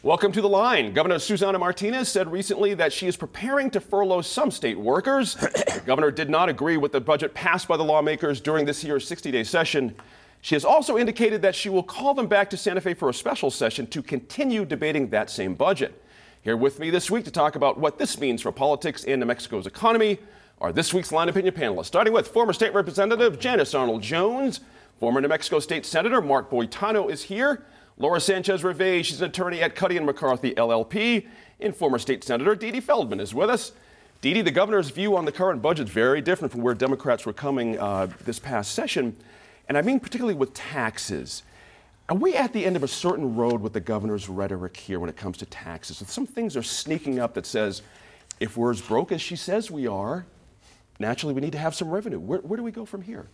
Welcome to The Line. Governor Susana Martinez said recently that she is preparing to furlough some state workers. The governor did not agree with the budget passed by the lawmakers during this year's 60-day session. She has also indicated that she will call them back to Santa Fe for a special session to continue debating that same budget. Here with me this week to talk about what this means for politics and New Mexico's economy are this week's Line Opinion panelists, starting with former State Representative Janice Arnold-Jones. Former New Mexico State Senator Mark Boitano is here. Laura Sanchez-Rivey, she's an attorney at Cuddy & McCarthy LLP, and former State Senator Dee Dee Feldman is with us. Dee Dee, the governor's view on the current budget is very different from where Democrats were coming this past session, and I mean particularly with taxes. Are we at the end of a certain road with the governor's rhetoric here when it comes to taxes? Some things are sneaking up that says, if we're as broke as she says we are, naturally we need to have some revenue. Where do we go from here?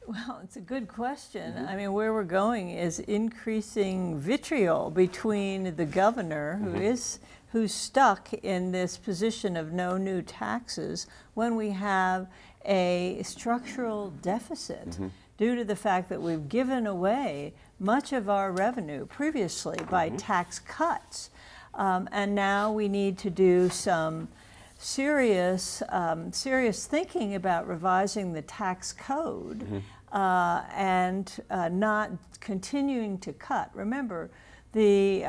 Well, it's a good question. I mean, where we're going is increasing vitriol between the governor, who's stuck in this position of no new taxes when we have a structural deficit due to the fact that we've given away much of our revenue previously by tax cuts. And now we need to do some serious thinking about revising the tax code and not continuing to cut. Remember, the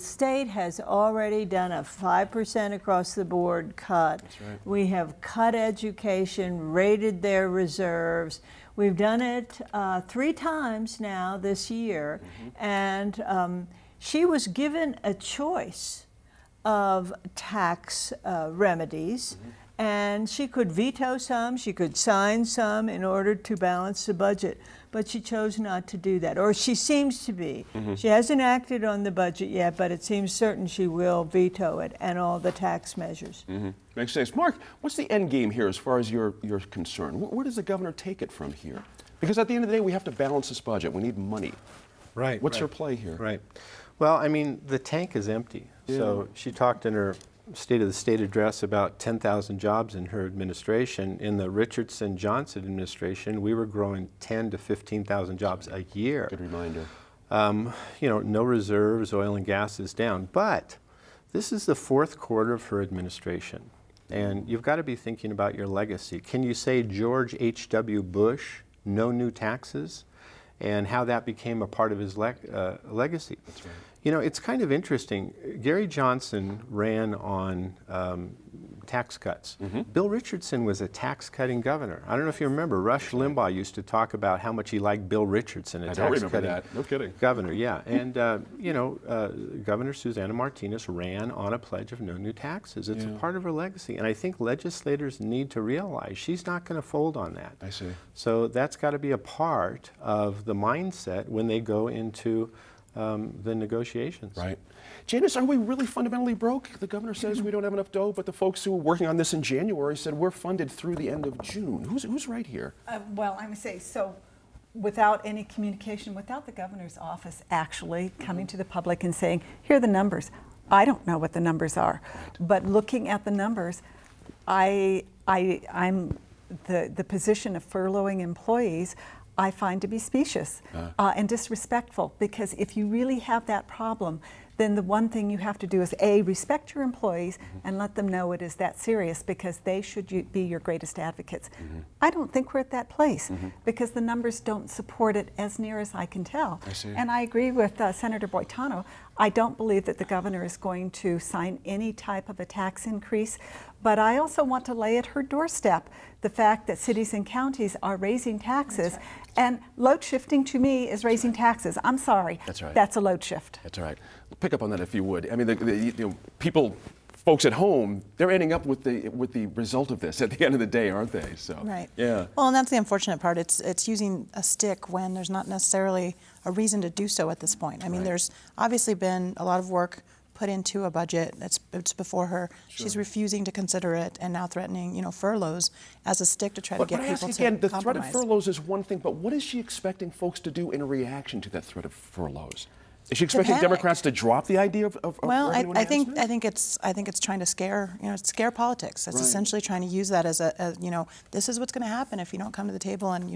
state has already done a 5% across the board cut. That's right. We have cut education, raided their reserves. We've done it 3 times now this year, and she was given a choice of tax remedies, and she could veto some, she could sign some in order to balance the budget, but she chose not to do that, or she seems to be. She hasn't acted on the budget yet, but it seems certain she will veto it and all the tax measures. Makes sense. Mark, what's the end game here as far as you're concerned? Where does the governor take it from here? Because at the end of the day, we have to balance this budget. We need money. Right. What's her play here? Right. Well, I mean, the tank is empty. Yeah. So she talked in her State of the State address about 10,000 jobs in her administration. In the Richardson-Johnson administration, we were growing 10 to 15,000 jobs a year. Good reminder. You know, no reserves, oil and gas is down. But this is the 4th quarter of her administration. And you've got to be thinking about your legacy. Can you say George H.W. Bush, no new taxes, and how that became a part of his legacy? That's right. You know, it's kind of interesting. Gary Johnson ran on tax cuts. Bill Richardson was a tax-cutting governor. I don't know if you remember, Rush Limbaugh used to talk about how much he liked Bill Richardson, a tax-cutting No kidding. governor. Yeah, and you know, Governor Susana Martinez ran on a pledge of no new taxes. It's a part of her legacy, and I think legislators need to realize she's not going to fold on that. I see. So that's got to be a part of the mindset when they go into the negotiations. Right. Janice, are we really fundamentally broke? The governor says we don't have enough dough, but the folks who were working on this in January said we're funded through the end of June. Who's right here? Well, I'm going to say, so without any communication, without the governor's office actually coming to the public and saying, here are the numbers. I don't know what the numbers are, but looking at the numbers, I'm the position of furloughing employees I find to be specious and disrespectful, because if you really have that problem, then the one thing you have to do is A, respect your employees and let them know it is that serious, because they should be your greatest advocates. I don't think we're at that place because the numbers don't support it as near as I can tell. I see. And I agree with Senator Boitano. I don't believe that the governor is going to sign any type of a tax increase, but I also want to lay at her doorstep the fact that cities and counties are raising taxes, and load shifting to me is raising taxes. I'm sorry. That's right. That's a load shift. That's all right. Pick up on that if you would. I mean, folks at home, they're ending up with the result of this at the end of the day, aren't they? So. Right. Yeah. Well, and that's the unfortunate part. It's using a stick when there's not necessarily a reason to do so at this point. I mean, there's obviously been a lot of work put into a budget. It's before her. Sure. She's refusing to consider it and now threatening, furloughs as a stick to try to get people to compromise. Again, the threat of furloughs is one thing, but what is she expecting folks to do in reaction to that threat of furloughs? Is she expecting Democrats to drop the idea of well, I think enhancement? I think it's trying to scare politics. That's essentially trying to use that as a this is what's going to happen if you don't come to the table and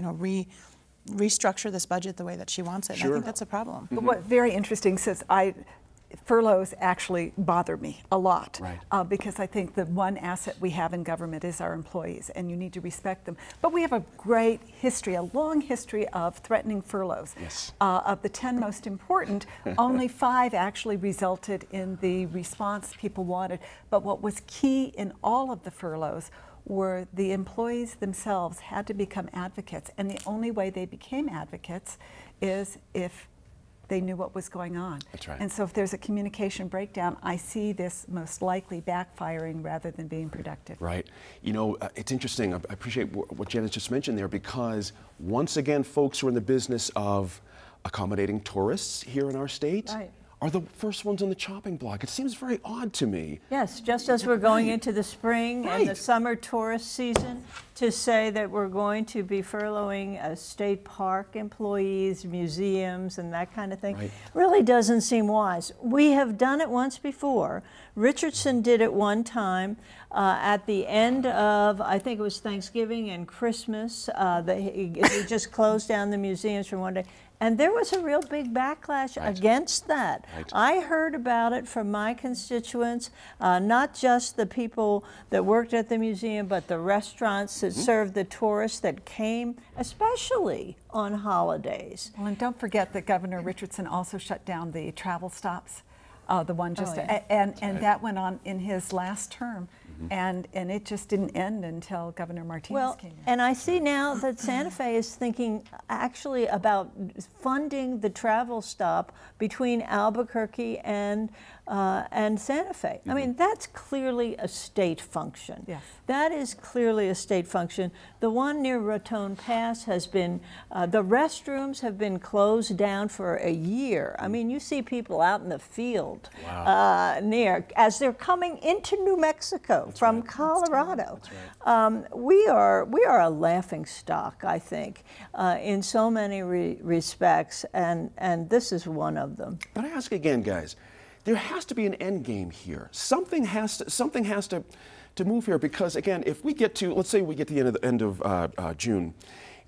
restructure this budget the way that she wants it. And I think that's a problem. But what very interesting says furloughs actually bother me a lot, because I think the one asset we have in government is our employees, and you need to respect them. But we have a great history, a long history of threatening furloughs. Yes. Of the 10 most important, only 5 actually resulted in the response people wanted. But what was key in all of the furloughs were the employees themselves had to become advocates, and the only way they became advocates is if they knew what was going on. That's right. And so if there's a communication breakdown, I see this most likely backfiring rather than being productive. Right. You know, it's interesting. I appreciate what Janet just mentioned there, because once again, folks who are in the business of accommodating tourists here in our state are the first ones on the chopping block. It seems very odd to me. Yes, just as we're going into the spring and the summer tourist season, to say that we're going to be furloughing state park employees, museums, and that kind of thing, really doesn't seem wise. We have done it once before. Richardson did it one time at the end of, I think it was Thanksgiving and Christmas. He just closed down the museums for one day. And there was a real big backlash against that. I heard about it from my constituents, not just the people that worked at the museum, but the restaurants that served the tourists that came, especially on holidays. Well, and don't forget that Governor Richardson also shut down the travel stops, the one just, and that went on in his last term. And it just didn't end until Governor Martinez came in. And I see now that Santa Fe is thinking actually about funding the travel stop between Albuquerque and Santa Fe. I mean, that's clearly a state function. Yes. That is clearly a state function. The one near Raton Pass has been, the restrooms have been closed down for a year. I mean, you see people out in the field near, as they're coming into New Mexico from Colorado. We are a laughing stock, I think, in so many respects, and this is one of them. But I ask again, guys, there has to be an end game here. Something has to move here, because again, if we get to, let's say we get to the end of June,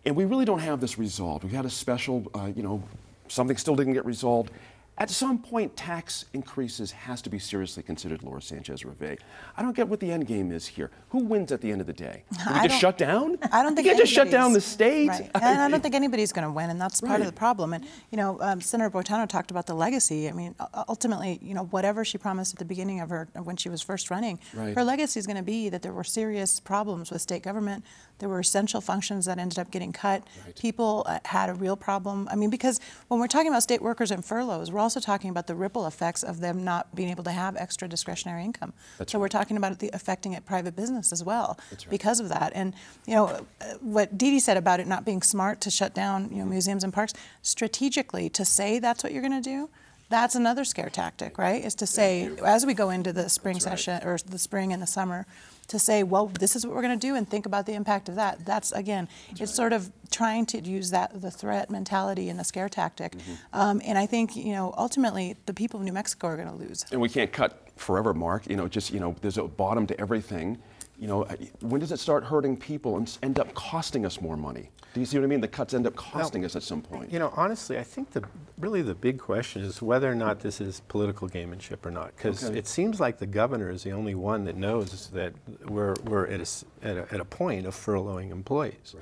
and we really don't have this resolved. We had a special, you know, something still didn't get resolved. At some point, tax increases has to be seriously considered, Laura Sanchez Reve. I don't get what the end game is here. Who wins at the end of the day? Do we just shut down? I don't think you can't just shut down the state. Right. And I don't think anybody's going to win, and that's part of the problem. And you know, Senator Boitano talked about the legacy. I mean, ultimately, you know, whatever she promised at the beginning of when she was first running, her legacy is going to be that there were serious problems with state government. There were essential functions that ended up getting cut. People had a real problem. I mean, because when we're talking about state workers and furloughs, we're also talking about the ripple effects of them not being able to have extra discretionary income. So we're talking about it affecting private business as well because of that. And you know, what Dee Dee said about it not being smart to shut down, you know, museums and parks, strategically to say that's what you're going to do, that's another scare tactic, right? Is to say, as we go into the spring session, or the spring and the summer, to say, well, this is what we're going to do, and think about the impact of that. That's, again, it's sort of trying to use the threat mentality and the scare tactic. And I think, you know, ultimately, the people of New Mexico are going to lose. And we can't cut forever, Mark. You know, just, you know, there's a bottom to everything. You know, when does it start hurting people and end up costing us more money? Do you see what I mean? The cuts end up costing us at some point. You know, honestly, I think really the big question is whether or not this is political gamemanship or not, because it seems like the governor is the only one that knows that we're at a point of furloughing employees.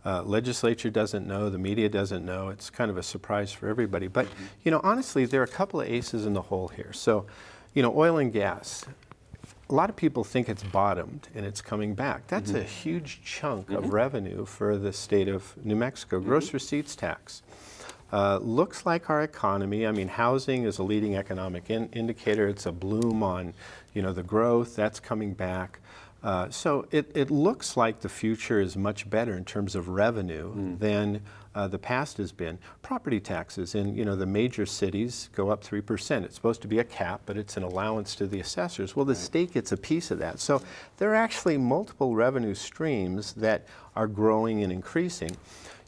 Legislature doesn't know, the media doesn't know. It's kind of a surprise for everybody. But, you know, honestly, there are a couple of aces in the hole here. So, you know, oil and gas. A lot of people think it's bottomed and it's coming back. That's a huge chunk of revenue for the state of New Mexico. Gross receipts tax. Looks like our economy, I mean, housing is a leading economic indicator. It's a bloom on, you know, the growth. That's coming back. So it looks like the future is much better in terms of revenue than the past has been. Property taxes in, you know, the major cities go up 3%. It's supposed to be a cap, but it's an allowance to the assessors. Well, the state gets a piece of that. So there are actually multiple revenue streams that are growing and increasing.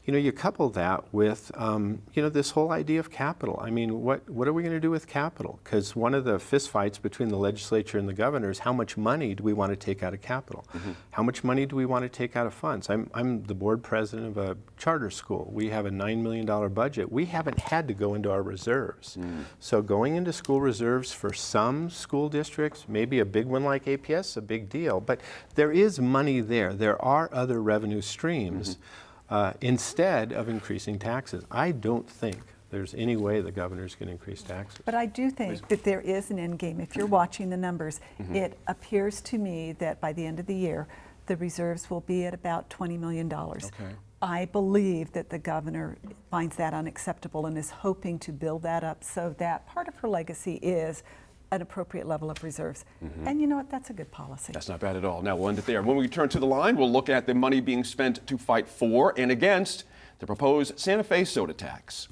you know, you couple that with, you know, this whole idea of capital. I mean, what are we going to do with capital? Because one of the fistfights between the legislature and the governor is how much money do we want to take out of capital? How much money do we want to take out of funds? I'm the board president of a charter school. We have a $9 million budget. We haven't had to go into our reserves. So going into school reserves for some school districts, maybe a big one like APS, a big deal, but there is money there. There are other revenue streams instead of increasing taxes. I don't think there's any way the governor's going to increase taxes. But I do think that there is an end game. If you're watching the numbers, it appears to me that by the end of the year, the reserves will be at about $20 million. Okay. I believe that the governor finds that unacceptable and is hoping to build that up so that part of her legacy is an appropriate level of reserves. And you know what? That's a good policy. That's not bad at all. Now we'll end it there. When we return to the line, we'll look at the money being spent to fight for and against the proposed Santa Fe soda tax.